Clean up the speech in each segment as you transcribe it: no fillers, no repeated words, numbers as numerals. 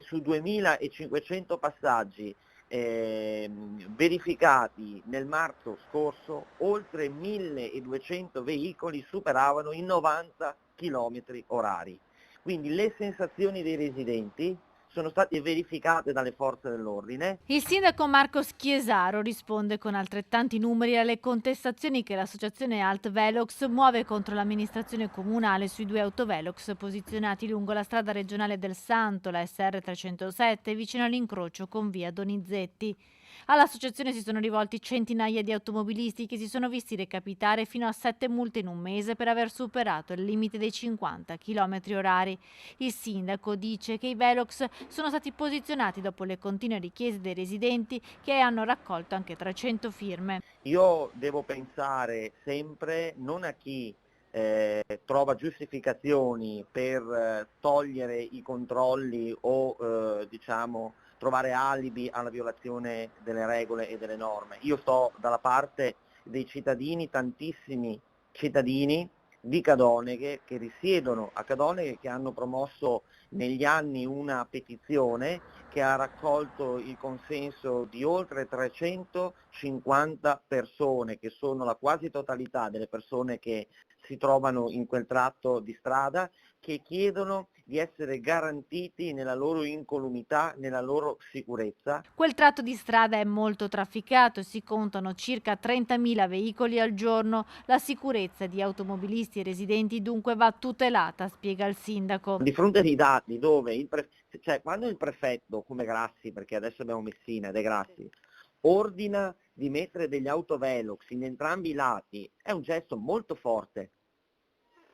su 2500 passaggi verificati nel marzo scorso, oltre 1200 veicoli superavano i 90 km orari. Quindi le sensazioni dei residenti sono state verificate dalle forze dell'ordine. Il sindaco Marco Schiesaro risponde con altrettanti numeri alle contestazioni che l'associazione Alt Velox muove contro l'amministrazione comunale sui 2 autovelox posizionati lungo la strada regionale del Santo, la SR 307, vicino all'incrocio con via Donizetti. All'associazione si sono rivolti centinaia di automobilisti che si sono visti recapitare fino a 7 multe in un mese per aver superato il limite dei 50 km orari. Il sindaco dice che i velox sono stati posizionati dopo le continue richieste dei residenti che hanno raccolto anche 300 firme. Io devo pensare sempre non a chi trova giustificazioni per togliere i controlli o diciamo trovare alibi alla violazione delle regole e delle norme. Io sto dalla parte dei cittadini, tantissimi cittadini di Cadoneghe che risiedono a Cadoneghe, che hanno promosso negli anni una petizione che ha raccolto il consenso di oltre 350 persone, che sono la quasi totalità delle persone che si trovano in quel tratto di strada, che chiedono di essere garantiti nella loro incolumità, nella loro sicurezza. Quel tratto di strada è molto trafficato e si contano circa 30.000 veicoli al giorno. La sicurezza di automobilisti e residenti dunque va tutelata, spiega il sindaco. Di fronte ai dati dove cioè, quando il prefetto, come Grassi, perché adesso abbiamo Messina ed è Grassi, ordina di mettere degli autovelox in entrambi i lati, è un gesto molto forte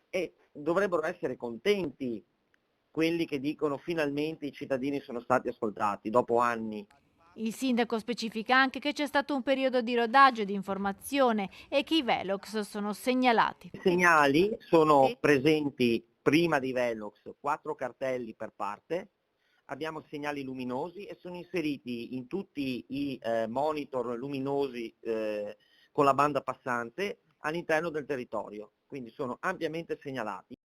e dovrebbero essere contenti quelli che dicono finalmente i cittadini sono stati ascoltati dopo anni. Il sindaco specifica anche che c'è stato un periodo di rodaggio e di informazione e che i velox sono segnalati. I segnali sono presenti prima dei velox, 4 cartelli per parte, abbiamo segnali luminosi e sono inseriti in tutti i monitor luminosi con la banda passante all'interno del territorio, quindi sono ampiamente segnalati.